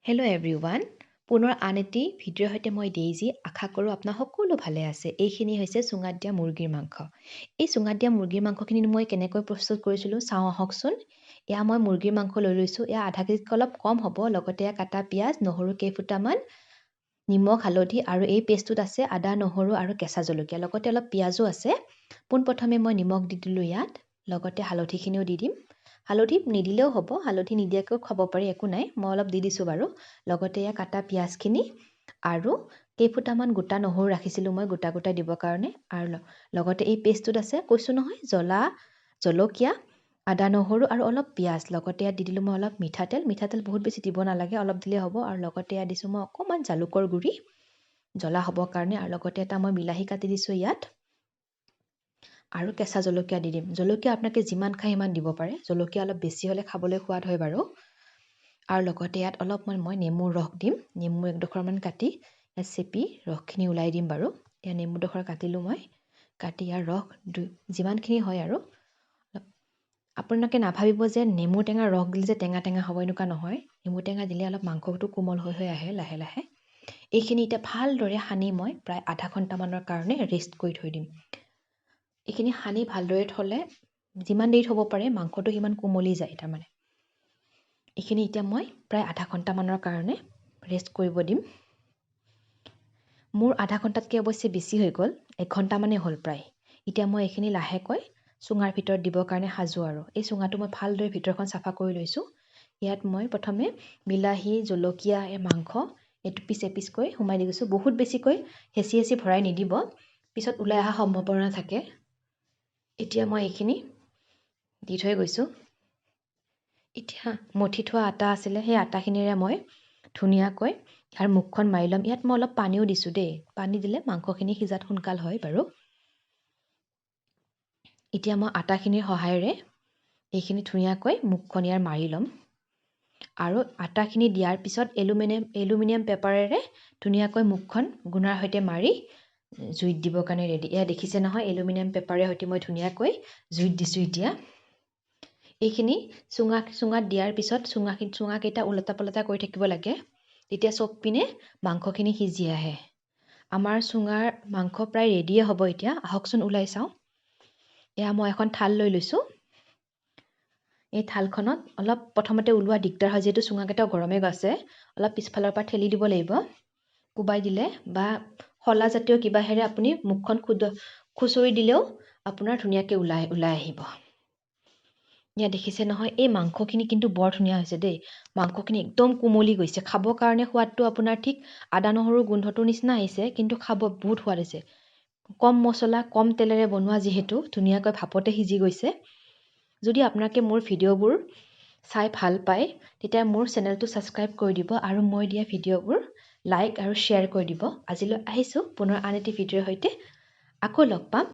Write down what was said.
Hello' everyone পুনৰ আন এটি ভিডিঅ'ৰ সৈতে মই ডেইজি আশা কৰোঁ আপোনাৰ সকলো ভালে আছে। এইখিনি হৈছে চুঙাত দিয়া মুৰ্গীৰ মাংস। এই চুঙাত দিয়া মুৰ্গীৰ মাংসখিনি মই কেনেকৈ প্ৰস্তুত কৰিছিলোঁ চাওঁ আহকচোন। এয়া মই মুৰ্গীৰ মাংস লৈ লৈছোঁ। এয়া আধা কেজিতকৈ অলপ কম হ'ব। লগতে কাটা পিঁয়াজ, নহৰু কেইফুটামান, নিমখ, হালধি আৰু এই পেষ্টটোত আছে আদা, নহৰু আৰু কেঁচা জলকীয়া। লগতে অলপ পিঁয়াজো আছে। পোনপ্ৰথমে মই নিমখ দি দিলোঁ ইয়াত। লগতে হালধিখিনিও দি দিম। হালধি নিদিলেও হ'ব, হালধি নিদিয়াকৈও খাব পাৰি, একো নাই। মই অলপ দি দিছোঁ বাৰু। লগতে এয়া কাটা পিঁয়াজখিনি আৰু কেইফুটামান গোটা নহৰু ৰাখিছিলোঁ মই গোটা গোটাই দিবৰ কাৰণে। আৰু লগতে এই পেষ্টটোত আছে, কৈছোঁ নহয়, জলকীয়া, আদা, নহৰু আৰু অলপ পিঁয়াজ। লগতে ইয়াত দি দিলোঁ মই অলপ মিঠাতেল। মিঠাতেল বহুত বেছি দিব নালাগে, অলপ দিলেই হ'ব। আৰু লগতে ইয়াত দিছোঁ মই অকণমান জালুকৰ গুড়ি, জ্বলা হ'বৰ কাৰণে। আৰু লগতে এটা মই বিলাহী কাটি দিছোঁ ইয়াত। আৰু কেঁচা জলকীয়া দি দিম। জলকীয়া আপোনালোকে যিমান খায় সিমান দিব পাৰে। জলকীয়া অলপ বেছি হ'লে খাবলৈ সোৱাদ হয় বাৰু। আৰু লগতে ইয়াত অলপমান মই নেমুৰ ৰস দিম। নেমু একডোখৰমান কাটি ইয়াত চেপি ৰসখিনি ওলাই দিম বাৰু। এয়া নেমুডোখৰ কাটিলোঁ মই। কাটি ইয়াৰ ৰস যিমানখিনি হয় আৰু। আপোনালোকে নাভাবিব যে নেমু টেঙা ৰস দিলে যে টেঙা টেঙা হ'ব, এনেকুৱা নহয়। নেমু টেঙা দিলে অলপ মাংসটো কোমল হৈ আহে লাহে লাহে। এইখিনি এতিয়া ভালদৰে সানি মই প্ৰায় আধা ঘণ্টামানৰ কাৰণে ৰেষ্ট কৰি থৈ দিম। এইখিনি সানি ভালদৰে থ'লে যিমান দেৰি থ'ব পাৰে মাংসটো সিমান কোমলি যায় তাৰমানে। এইখিনি এতিয়া মই প্ৰায় আধা ঘণ্টামানৰ কাৰণে ৰেষ্ট কৰিব দিম। মোৰ আধা ঘণ্টাতকৈ অৱশ্যে বেছি হৈ গ'ল, 1 ঘণ্টামানেই হ'ল প্ৰায়। এতিয়া মই এইখিনি লাহেকৈ চুঙাৰ ভিতৰত দিবৰ কাৰণে সাজোঁ আৰু। এই চুঙাটো মই ভালদৰে ভিতৰখন চাফা কৰি লৈছোঁ। ইয়াত মই প্ৰথমে বিলাহী, জলকীয়া, মাংস এপিচকৈ সোমাই দি গৈছোঁ। বহুত বেছিকৈ হেঁচি ভৰাই নিদিব, পিছত ওলাই অহা সম্ভাৱনা থাকে। এতিয়া মই এইখিনি দি থৈ গৈছোঁ। এতিয়া মঠি থোৱা আটা আছিলে, সেই আটাখিনিৰে মই ধুনীয়াকৈ ইয়াৰ মুখখন মাৰি ল'ম। ইয়াত মই অলপ পানীও দিছোঁ দেই। পানী দিলে মাংসখিনি সিজাত সোনকাল হয় বাৰু। এতিয়া মই আটাখিনিৰ সহায়েৰে এইখিনি ধুনীয়াকৈ মুখখন ইয়াৰ মাৰি ল'ম। আৰু আটাখিনি দিয়াৰ পিছত এলুমিনিয়াম পেপাৰেৰে ধুনীয়াকৈ মুখখন গুণাৰ সৈতে মাৰি জুইত দিবৰ কাৰণে ৰেডি। এয়া দেখিছে নহয়, এলুমিনিয়াম পেপাৰৰ সৈতে মই ধুনীয়াকৈ জুইত দিছোঁ এতিয়া। এইখিনি চুঙাত দিয়াৰ পিছত চুঙাকেইটা ওলটা পলটা কৰি থাকিব লাগে। তেতিয়া চব পিনে মাংসখিনি সিজি আহে। আমাৰ চুঙাৰ মাংস প্ৰায় ৰেডিয়ে হ'ব এতিয়া। আহকচোন ওলাই চাওঁ। এয়া মই এখন থাল লৈ লৈছোঁ। এই থালখনত অলপ প্ৰথমতে ওলোৱা দিগদাৰ হয়, যিহেতু চুঙাকেইটাও গৰমে আছে। অলপ পিছফালৰ পৰা ঠেলি দিব লাগিব। কোবাই দিলে বা শলাজাতীয় কিবাহেৰে আপুনি মুখখন খুচৰি দিলেও আপোনাৰ ধুনীয়াকৈ ওলাই আহিব। ইয়াত দেখিছে নহয়, এই মাংসখিনি কিন্তু বৰ ধুনীয়া হৈছে দেই। মাংসখিনি একদম কোমলি গৈছে। খাবৰ কাৰণে সোৱাদটো আপোনাৰ ঠিক আদা নহৰু গোন্ধটোৰ নিচিনা আহিছে, কিন্তু খাব বহুত সোৱাদ হৈছে। কম মছলা, কম তেলেৰে বনোৱা যিহেতু ধুনীয়াকৈ ভাপতে সিজি গৈছে। যদি আপোনালোকে মোৰ ভিডিঅ'বোৰ চাই ভাল পায়, তেতিয়া মোৰ চেনেলটো ছাবস্ক্ৰাইব কৰি দিব আৰু মই দিয়া ভিডিঅ'বোৰ লাইক আৰু শ্বেয়াৰ কৰি দিব। আজিলৈ আহিছোঁ পুনৰ আন এটি ভিডিঅ'ৰ সৈতে। আকৌ লগ পাম।